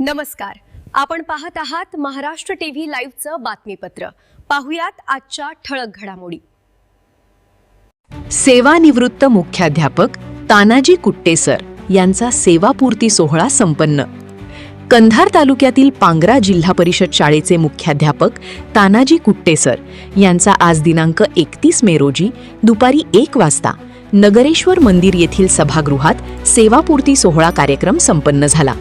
नमस्कार. आपण पाहत आहात महाराष्ट्र टीव्ही लाईव्हचं बातमीपत्र. पाहुयात आजच्या ठळक घडामोडी. सेवानिवृत्त मुख्याध्यापक तानाजी कुट्टे सर यांचा सेवापूर्ती सोहळा संपन्न. कंधार तालुक्यातील पांगरा जिल्हा परिषद शाळेचे मुख्याध्यापक तानाजी कुट्टे सर यांचा आज दिनांक 31 मे रोजी दुपारी 1 वाजता नगरेश्वर मंदिर येथील सभागृहात सेवापूर्ती सोहळा कार्यक्रम संपन्न झाला.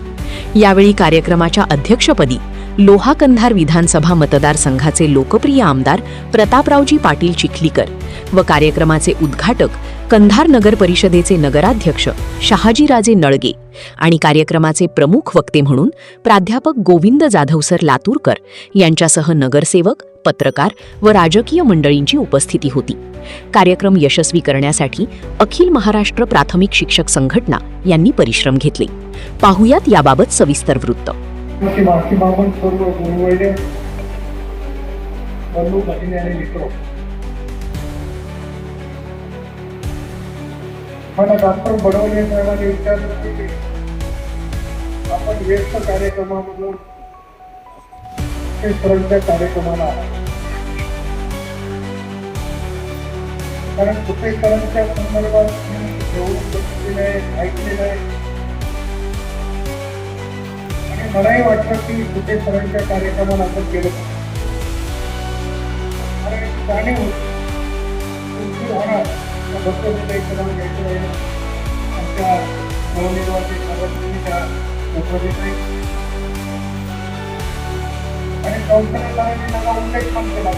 यावेळी कार्यक्रमाच्या अध्यक्षपदी लोहा कंधार विधानसभा मतदारसंघाचे लोकप्रिय आमदार प्रतापरावजी पाटील चिखलीकर व कार्यक्रमाचे उद्घाटक कंधार नगर परिषदेचे नगराध्यक्ष शहाजीराजे नळगे आणि कार्यक्रमाचे प्रमुख वक्ते म्हणून प्राध्यापक गोविंद जाधव सर लातूरकर यांच्यासह नगरसेवक, पत्रकार व राजकीय मंडळींची उपस्थिती होती. कार्यक्रम यशस्वी करण्यासाठी अखिल महाराष्ट्र प्राथमिक शिक्षक संघटना यांनी परिश्रम घेतले. पाहुयात याबाबत सविस्तर वृत्त. मला डॉक्टर बडवले साहेबांनी विचारलं की आपण व्यस्त कार्यक्रमामधून ते सरांच्या कार्यक्रमाला कारण कुठे सरांच्या संदर्भात एवढं बघितलेलं आहे, ऐकलेलं आहे आणि मलाही वाटतं की कुठे सरांच्या कार्यक्रमाला आपण गेलो आणि जाणीव होणार आमच्या नवनिर्वाचित नगरसेविका आणि संस्थाने मला उल्लेख पण केला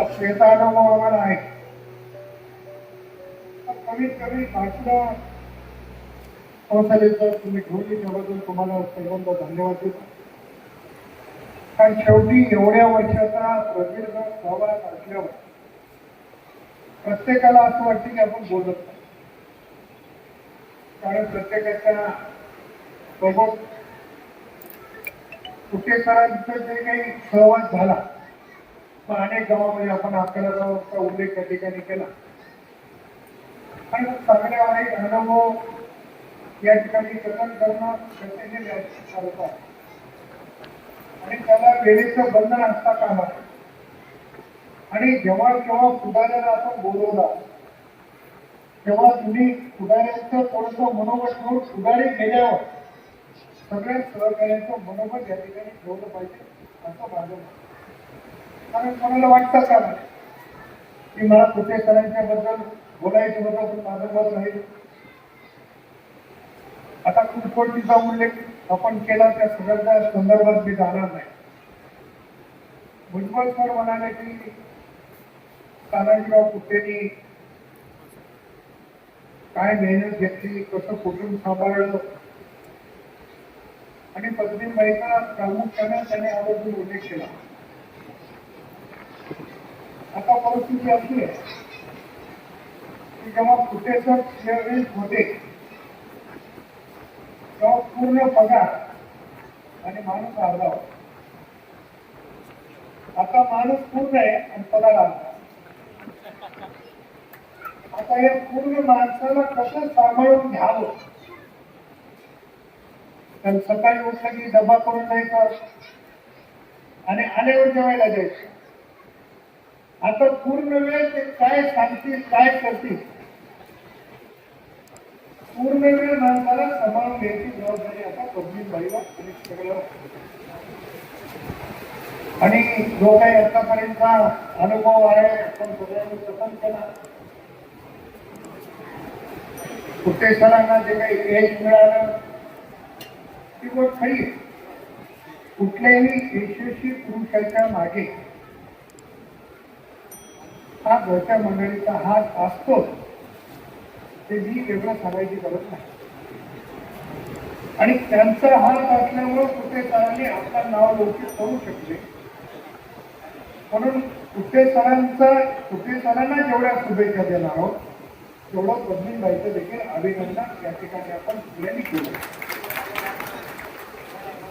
की याचा अनुभव आम्हाला आहे. कमीत कमी भाषण संस्थेचं तुम्ही घेऊन त्याबद्दल तुम्हाला सर्वांना धन्यवाद देतो. कारण शेवटी एवढ्या वर्षाचा प्रदीर्घ सहवास असल्यावर प्रत्येकाला असं वाटतं की आपण बोलत नाही. कारण प्रत्येकाच्या सोबत कुठे सरांचं जे काही सहवास झाला अनेक गावामध्ये आपण आपल्याला गावाचा उल्लेख त्या ठिकाणी केला आणि चांगले अनेक अनुभव या ठिकाणी कथन करणं करत आहे आणि त्याला वेळेचं बंधन असता कामा नये. आणि जेव्हा केव्हा पुढाऱ्याला आपण बोलवला तेव्हा तुम्ही पुढाऱ्यांचं थोडंसं मनोबल ठेवून पुढारी गेल्यावर सगळ्या सहकार्यांचं मनोबल या ठिकाणी ठेवलं पाहिजे असं माझं मत. कारण कोणाला वाटतं का की मला कुठे सरांच्या बद्दल बोलायचं होतं पण माझं मत राहील. आता कुठकोटीचा उल्लेख आपण केला त्या सगळ्या संदर्भात मी जाणार नाही. भुजबळ सर म्हणाले की तानाजीराव कुट्टेंनी काय मेहनत घेतली, कसं कुटुंब सांभाळलं आणि पत्नीबाईचा प्रामुख्याने त्याने आवर्जून उल्लेख केला. आता परिस्थिती अशी आहे की जेव्हा कुठे सर त्यावेळेस होते तेव्हा पूर्ण पगार आणि माणूस अर्धा होता. आता माणूस पूर्ण आहे आणि पगार अर्धा. आता या पूर्ण माणसाला कसं सांभाळून घ्यावं. तर सकाळी उठलं की डबा करून जायचं आणि आल्यावर जेवायला जायचं. आता पूर्ण वेळ ते काय सांगतील, काय करतील, पूर्ण वेळ माणसाला सांभाळून घ्यायची जबाबदारी आता पत्नीबाईला आणि सगळं. आणि जो काही आतापर्यंतचा अनुभव आहे आपण सगळ्यांनी कथन केला. कुठे सरांना जे काही यश मिळालं ती गोष्ट खरी आहे. कुठल्याही यशस्वी पुरुषाच्या मागे हा घरच्या मंडळीचा हात असतोच, ते मी वेगळं सांगायची गरज नाही. आणि त्यांचा हात असल्यामुळे कुठे सरांनी आपलं नाव लौकिक करू शकले. म्हणून कुठे सरांना जेवढ्या शुभेच्छा देणार आहोत तेवढं पत्नीबाईचं देखील अभिनंदन या ठिकाणी आपण सगळ्यांनी केलं.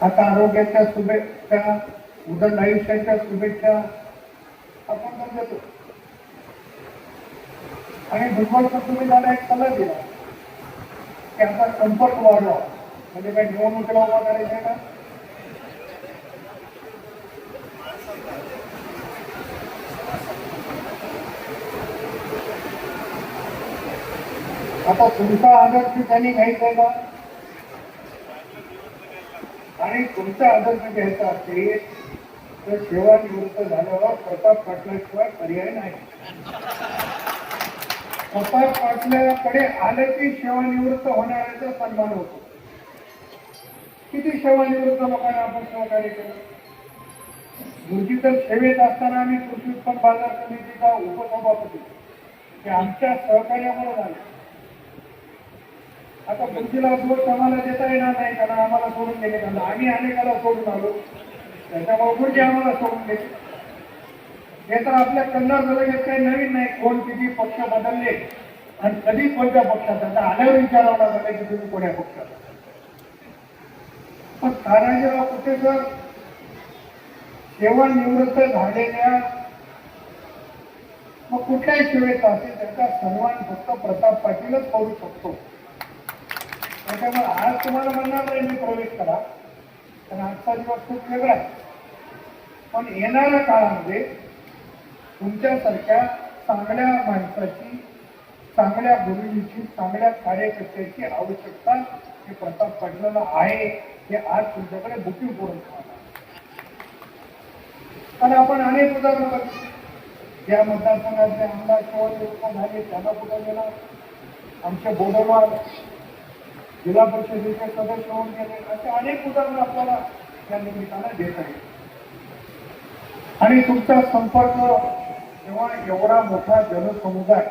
आता आरोग्याच्या शुभेच्छा, उदंड आयुष्याच्या शुभेच्छा आपण पण देतो. आणि भुजबळ तुम्ही मला एक सल्ला दिला की आता संपर्क वाढवा, म्हणजे काही निवडणुकीला उभा करायचं का? आता तुमचा आदर्श त्यांनी घ्यायचा का? आणि तुमचा आदर्श घ्यायचा असेल तर सेवानिवृत्त झाल्यावर प्रताप पाटलाशिवाय पर्याय नाही. प्रताप पाटलाकडे आले की सेवानिवृत्त होणाऱ्याचा सन्मान होतो. किती सेवानिवृत्त लोकांना आपण सहकार्य केलं. गुरुजी तर सेवेत असताना आम्ही कृषी उत्पन्न बाजार समितीचा उपसभापती, ते आमच्या सहकार्यामुळे झाले. आता गुरुजीला दोष आम्हाला देता येणार नाही, कारण आम्हाला सोडून गेले, कारण आम्ही अनेकाला सोडून आलो, त्याच्यामुळे गुरुजी आम्हाला सोडून गेले. हे तर आपल्या कन्नड जगात काही नवीन नाही. कोण किती पक्ष बदलले आणि कधी कोणत्या पक्षात, आता आल्यावर विचारावं लागलं की तुम्ही कोण्या पक्षात. पण तानाजीराव कुठे जर सेवानिवृत्त झालेल्या मग कुठल्याही सेवेचा असेल त्याचा सन्मान फक्त प्रताप पाटीलच करू शकतो. त्याच्यामुळे आज तुम्हाला म्हणणार नाही मी प्रवेश करा, पण आजचा दिवस खूप वेगळा आहे. पण येणाऱ्या काळामध्ये तुमच्यासारख्या चांगल्या माणसाची, चांगल्या गुरुजीची, चांगल्या कार्यकर्त्याची आवश्यकता हे प्रताप पाटलाला आहे. हे आज तुमच्याकडे बुकिंग करून ठेवणार. पण आपण अनेक उदाहरणं बघितली. या मतदारसंघातले आमदार सेवानिवृत्त झाले, त्यांना कुठं गेला. आमचे बोडोमाल जिल्हा परिषदेचे सदस्य होऊन गेले. असे अनेक उदाहरणं आपल्याला या निमित्तानं देत आहेत. आणि तुमचा संपर्क जेव्हा एवढा मोठा जनसमुदाय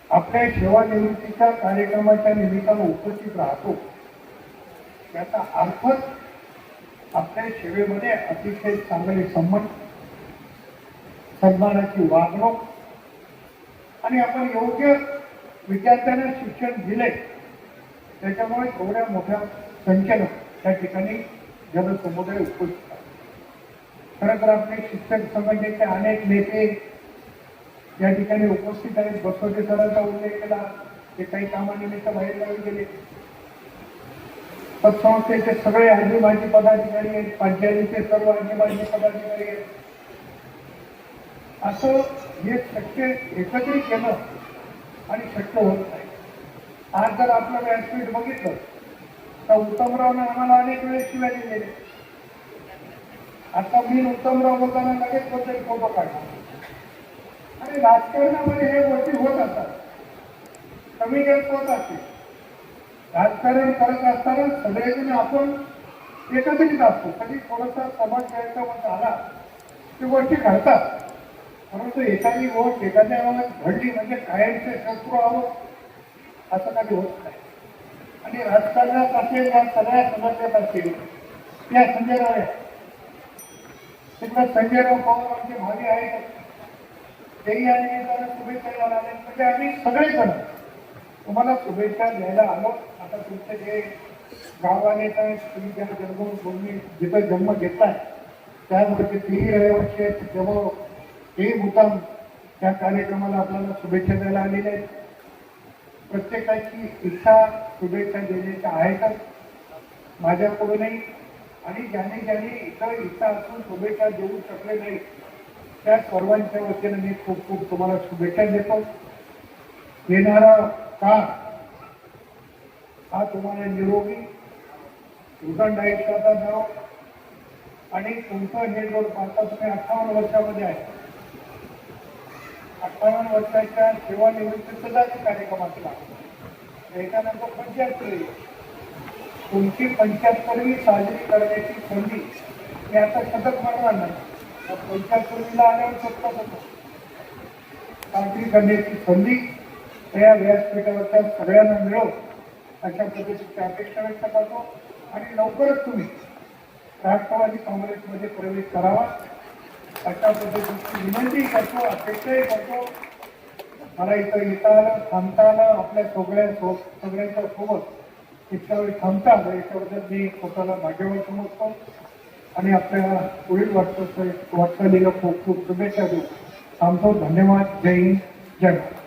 आपल्या सेवानिवृत्तीच्या कार्यक्रमाच्या निमित्तानं उपस्थित राहतो, याचा अर्थच आपल्या सेवेमध्ये अतिशय चांगले संबंध, सन्मानाची वागणूक आणि आपण योग्य विद्यार्थ्यांना शिक्षण दिले, त्याच्यामुळे एवढ्या मोठ्या संख्येनं त्या ठिकाणी जनसमुदाय उपस्थित आहे. खरं तर आपले शिक्षक संघटनेचे अनेक नेते या ठिकाणी उपस्थित आहेत. बसवटे सरांचा उल्लेख केला, ते काही कामानिमित्त बाहेर गावी गेले. पतसंस्थेचे सगळे आजी माजी पदाधिकारी आहेत, पंचायतीचे सर्व आजी माजी पदाधिकारी आहेत. असं हे शक्य एकत्रित केलं आणि शक्य होत नाही. आज जर आपलं व्यासपीठ बघितलं तर उत्तमरावने आम्हाला अनेक वेळेस शिव्या दिलेले. आता मी उत्तमराव बोलताना लगेच कोणतरी फोटो काढला. आणि राजकारणामध्ये हे गोष्टी होत असतात, कमी जास्त होत असते. राजकारण करत असताना सगळेजण आपण एकत्रित असतो. कधी थोडासा समाज गैरसमज झाला की गोष्टी घडतात, परंतु एखादी गोष्ट एखाद्या वेळेला घडली म्हणजे कायमचे शत्रू आहोत असं कधी होत नाही. आणि राजकारणात असेल, या सगळ्या समस्यात असेल, या संजयराव तिकडे संजयराव पवार आमचे भावी आहेत, तेही या निमित्तानं शुभेच्छा द्यायला आले. म्हणजे आम्ही सगळेजण तुम्हाला शुभेच्छा द्यायला आलो. आता तुमचे जे गाववालेच आहेत, तुम्ही ज्या जन्मभूमी जिथं जन्म घेतलाय त्यामध्ये तेही रहिवासी आहेत, तेव्हा तेही मुद्दाम त्या कार्यक्रमाला आपल्याला शुभेच्छा द्यायला आलेल्या आहेत. प्रत्येकाची इच्छा शुभेच्छा देण्याच्या आहेतच माझ्याकडूनही. आणि ज्याने इतर इच्छा असून शुभेच्छा देऊ शकले नाही त्या सर्वांच्या वतीने मी खूप खूप तुम्हाला शुभेच्छा देतो. येणारा काळ हा तुम्हाला निरोगी सुगंध आयुष्याचा जाओ. आणि तुमचं हे जोड पाहता तुम्ही 58 वर्षामध्ये आहे, 58 वर्षाच्या सेवानिवृत्तीचा कार्यक्रमातला त्याच्यानंतर 75 तुमची 75वी साजरी करण्याची संधी मी आता सतत म्हणणार नाही. 75वीला आल्यावर सतत होतो साजरी करण्याची संधी त्या व्यासपीठावरच्या सगळ्यांना मिळो अशा पद्धतीची अपेक्षा व्यक्त करतो. आणि लवकरच तुम्ही राष्ट्रवादी काँग्रेसमध्ये प्रवेश करावा अशा पद्धतीची विनंती करतो, अपेक्षाही करतो. मला इथं येता आलं, थांबता आलं, आपल्या सगळ्यांच्या सोबत इतक्या वेळी थांबता आलं याच्याबद्दल मी स्वतःला भाग्यवान समजतो. आणि आपल्या पुढील वाटचालीला खूप खूप शुभेच्छा देऊ. थांबतो. धन्यवाद. जय हिंद, जय भारत.